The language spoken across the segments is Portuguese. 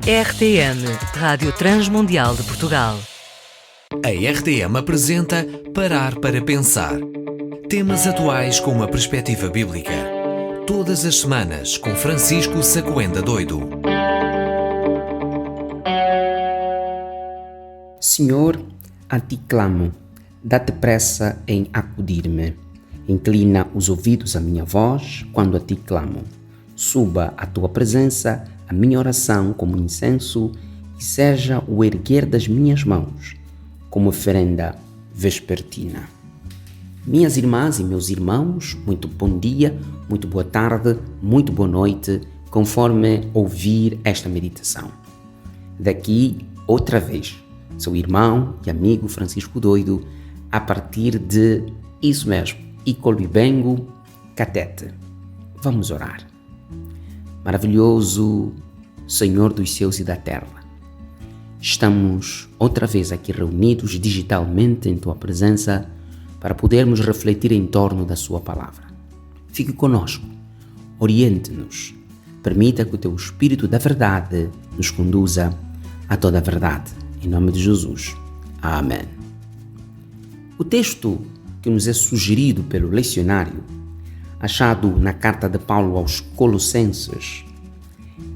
RTM, Rádio Transmundial de Portugal. A RTM apresenta Parar para Pensar. Temas atuais com uma perspectiva bíblica. Todas as semanas com Francisco Saccoenda Doido. Senhor, a ti clamo, dá-te pressa em acudir-me. Inclina os ouvidos à minha voz quando a ti clamo. Suba à tua presença a minha oração como incenso e seja o erguer das minhas mãos como oferenda vespertina. Minhas irmãs e meus irmãos, muito bom dia, muito boa tarde, muito boa noite, conforme ouvir esta meditação. Daqui, outra vez, seu irmão e amigo Francisco Doido, a partir de isso mesmo, Icoluibengo, Catete. Vamos orar. Maravilhoso Senhor dos céus e da terra, estamos outra vez aqui reunidos digitalmente em Tua presença para podermos refletir em torno da Sua palavra. Fique conosco, oriente-nos, permita que o Teu Espírito da verdade nos conduza a toda a verdade. Em nome de Jesus. Amém. O texto que nos é sugerido pelo lecionário, achado na carta de Paulo aos Colossenses,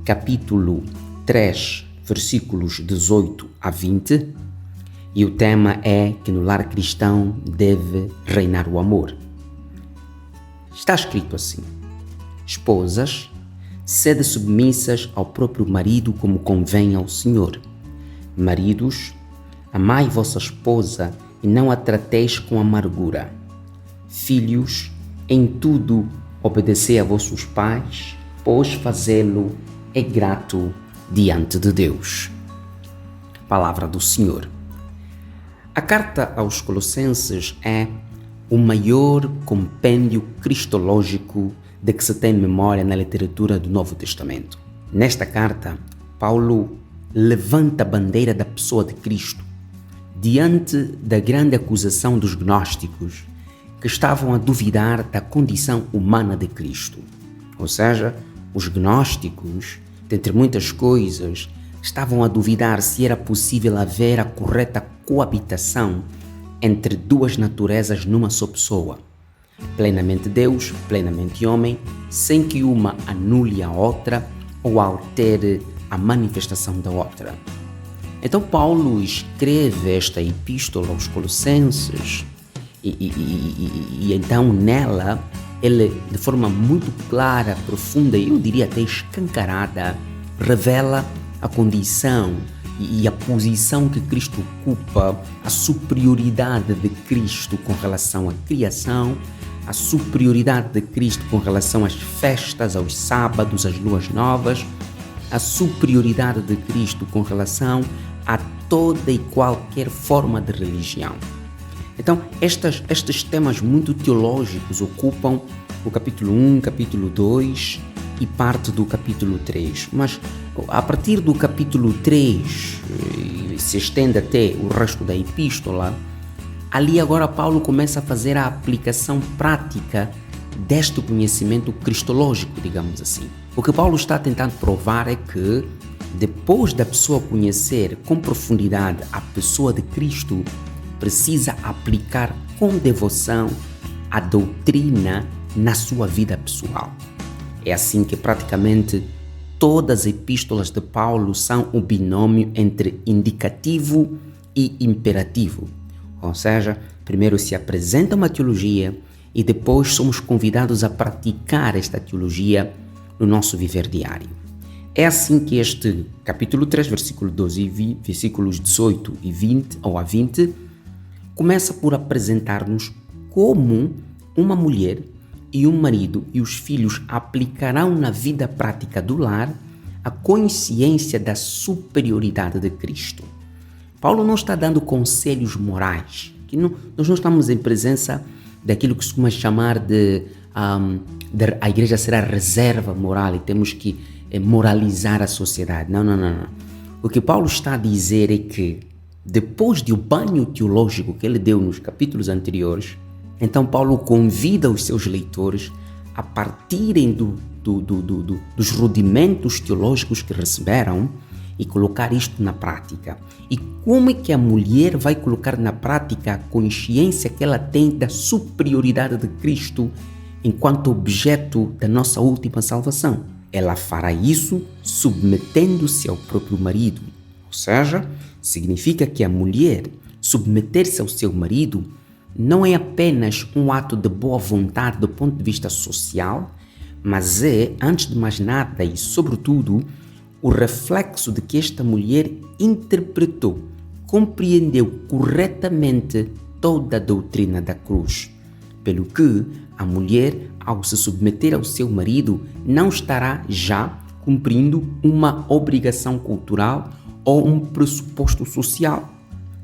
capítulo 3, versículos 18 a 20, e o tema é que no lar cristão deve reinar o amor. Está escrito assim: Esposas, sede submissas ao próprio marido como convém ao Senhor. Maridos, amai vossa esposa e não a trateis com amargura. Filhos, em tudo obedecei a vossos pais, pois fazê-lo é grato diante de Deus. Palavra do Senhor. A carta aos Colossenses é o maior compêndio cristológico de que se tem memória na literatura do Novo Testamento. Nesta carta, Paulo levanta a bandeira da pessoa de Cristo diante da grande acusação dos gnósticos que estavam a duvidar da condição humana de Cristo. Ou seja, os gnósticos, dentre muitas coisas, estavam a duvidar se era possível haver a correta coabitação entre duas naturezas numa só pessoa, plenamente Deus, plenamente homem, sem que uma anule a outra ou altere a manifestação da outra. Então Paulo escreve esta epístola aos Colossenses e então nela ele, de forma muito clara, profunda, eu diria até escancarada, revela a condição e a posição que Cristo ocupa, a superioridade de Cristo com relação à criação, a superioridade de Cristo com relação às festas, aos sábados, às luas novas, a superioridade de Cristo com relação a toda e qualquer forma de religião. Então, estes temas muito teológicos ocupam o capítulo 1, capítulo 2 e parte do capítulo 3. Mas, a partir do capítulo 3, se estende até o resto da epístola, ali agora Paulo começa a fazer a aplicação prática deste conhecimento cristológico, digamos assim. O que Paulo está tentando provar é que, depois da pessoa conhecer com profundidade a pessoa de Cristo, precisa aplicar com devoção a doutrina na sua vida pessoal. É assim que praticamente todas as epístolas de Paulo são o binômio entre indicativo e imperativo. Ou seja, primeiro se apresenta uma teologia e depois somos convidados a praticar esta teologia no nosso viver diário. É assim que este capítulo 3, versículo 12 e versículos 18 e 20 ou a 20, começa por apresentar-nos como uma mulher e um marido e os filhos aplicarão na vida prática do lar a consciência da superioridade de Cristo. Paulo não está dando conselhos morais, que nós não estamos em presença daquilo que se costuma chamar de a igreja será reserva moral e temos que moralizar a sociedade. Não. O que Paulo está a dizer é que depois do banho teológico que ele deu nos capítulos anteriores, então Paulo convida os seus leitores a partirem dos rudimentos teológicos que receberam e colocar isto na prática. E como é que a mulher vai colocar na prática a consciência que ela tem da superioridade de Cristo enquanto objeto da nossa última salvação? Ela fará isso submetendo-se ao próprio marido. Ou seja, significa que a mulher submeter-se ao seu marido não é apenas um ato de boa vontade do ponto de vista social, mas é, antes de mais nada e sobretudo, o reflexo de que esta mulher interpretou, compreendeu corretamente toda a doutrina da cruz. Pelo que a mulher, ao se submeter ao seu marido, não estará já cumprindo uma obrigação cultural ou um pressuposto social,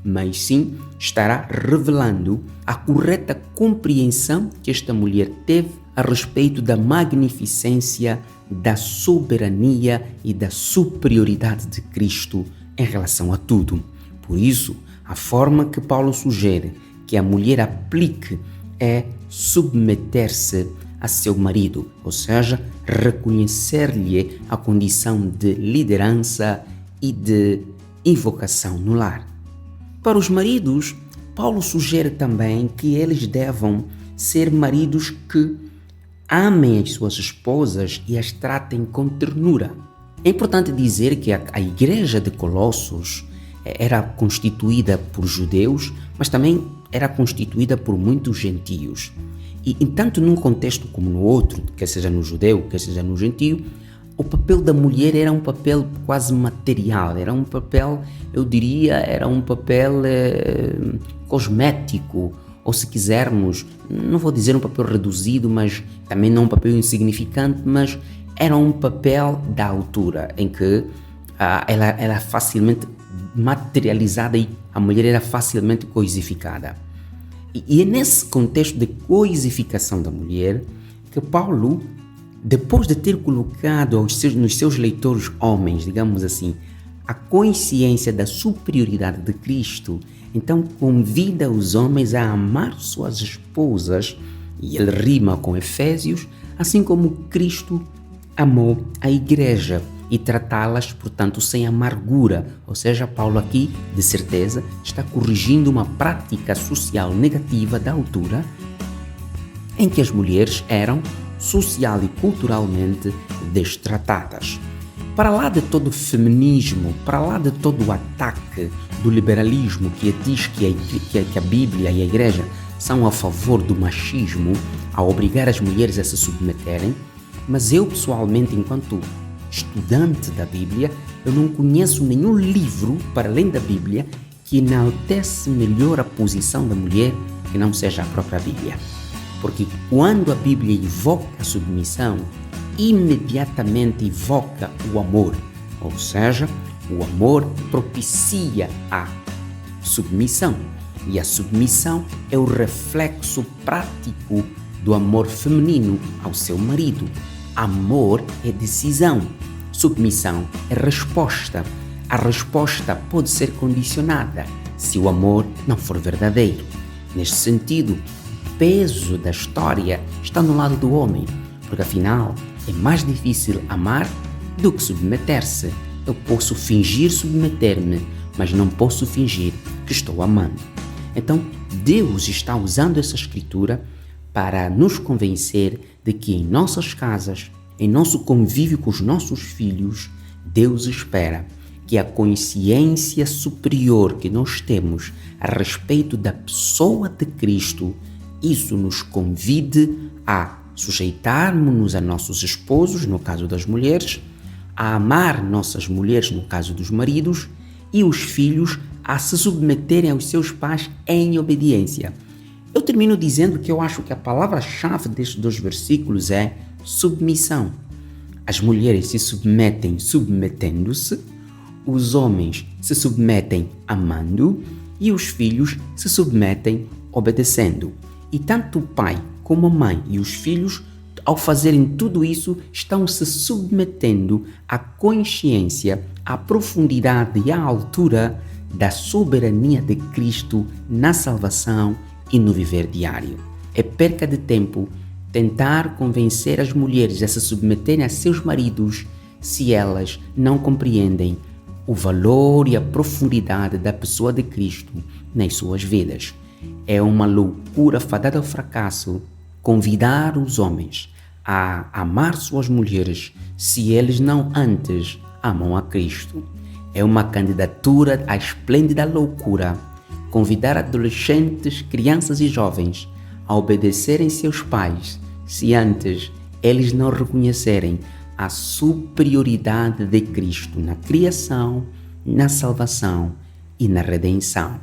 mas sim estará revelando a correta compreensão que esta mulher teve a respeito da magnificência, da soberania e da superioridade de Cristo em relação a tudo. Por isso, a forma que Paulo sugere que a mulher aplique é submeter-se a seu marido, ou seja, reconhecer-lhe a condição de liderança e de invocação no lar. Para os maridos, Paulo sugere também que eles devam ser maridos que amem as suas esposas e as tratem com ternura. É importante dizer que a igreja de Colossos era constituída por judeus, mas também era constituída por muitos gentios. E tanto num contexto como no outro, quer seja no judeu, quer seja no gentio, o papel da mulher era um papel quase material, era um papel, eu diria, era um papel cosmético, ou se quisermos, não vou dizer um papel reduzido, mas também não um papel insignificante, mas era um papel da altura, em que ela era facilmente materializada e a mulher era facilmente coisificada. E é nesse contexto de coisificação da mulher que Paulo, depois de ter colocado nos seus leitores homens, digamos assim, a consciência da superioridade de Cristo, então convida os homens a amar suas esposas, e ele rima com Efésios, assim como Cristo amou a igreja e tratá-las, portanto, sem amargura. Ou seja, Paulo aqui, de certeza, está corrigindo uma prática social negativa da altura em que as mulheres eram social e culturalmente destratadas. Para lá de todo o feminismo, para lá de todo o ataque do liberalismo que diz que a Bíblia e a Igreja são a favor do machismo ao obrigar as mulheres a se submeterem, mas eu pessoalmente, enquanto estudante da Bíblia, eu não conheço nenhum livro, para além da Bíblia, que enaltece melhor a posição da mulher que não seja a própria Bíblia. Porque quando a Bíblia evoca a submissão, imediatamente evoca o amor, ou seja, o amor propicia a submissão, e a submissão é o reflexo prático do amor feminino ao seu marido. Amor é decisão, submissão é resposta. A resposta pode ser condicionada se o amor não for verdadeiro. Neste sentido, o peso da história está no lado do homem, porque afinal é mais difícil amar do que submeter-se. Eu posso fingir submeter-me, mas não posso fingir que estou amando. Então, Deus está usando essa escritura para nos convencer de que em nossas casas, em nosso convívio com os nossos filhos, Deus espera que a consciência superior que nós temos a respeito da pessoa de Cristo, isso nos convide a sujeitarmos-nos a nossos esposos, no caso das mulheres, a amar nossas mulheres, no caso dos maridos, e os filhos a se submeterem aos seus pais em obediência. Eu termino dizendo que eu acho que a palavra-chave destes dois versículos é submissão. As mulheres se submetem submetendo-se, os homens se submetem amando e os filhos se submetem obedecendo. E tanto o pai como a mãe e os filhos, ao fazerem tudo isso, estão se submetendo à consciência, à profundidade e à altura da soberania de Cristo na salvação e no viver diário. É perca de tempo tentar convencer as mulheres a se submeterem a seus maridos se elas não compreendem o valor e a profundidade da pessoa de Cristo nas suas vidas. É uma loucura fadada ao fracasso convidar os homens a amar suas mulheres se eles não antes amam a Cristo. É uma candidatura à esplêndida loucura convidar adolescentes, crianças e jovens a obedecerem seus pais se antes eles não reconhecerem a superioridade de Cristo na criação, na salvação e na redenção.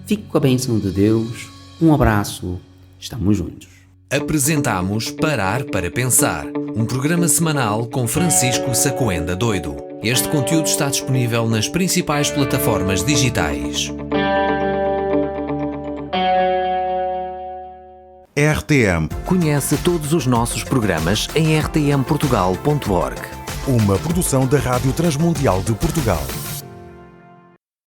Fique com a bênção de Deus. Um abraço. Estamos juntos. Apresentamos Parar para Pensar, um programa semanal com Francisco Sacoenda Doido. Este conteúdo está disponível nas principais plataformas digitais. RTM. Conhece todos os nossos programas em rtmportugal.org. Uma produção da Rádio Transmundial de Portugal.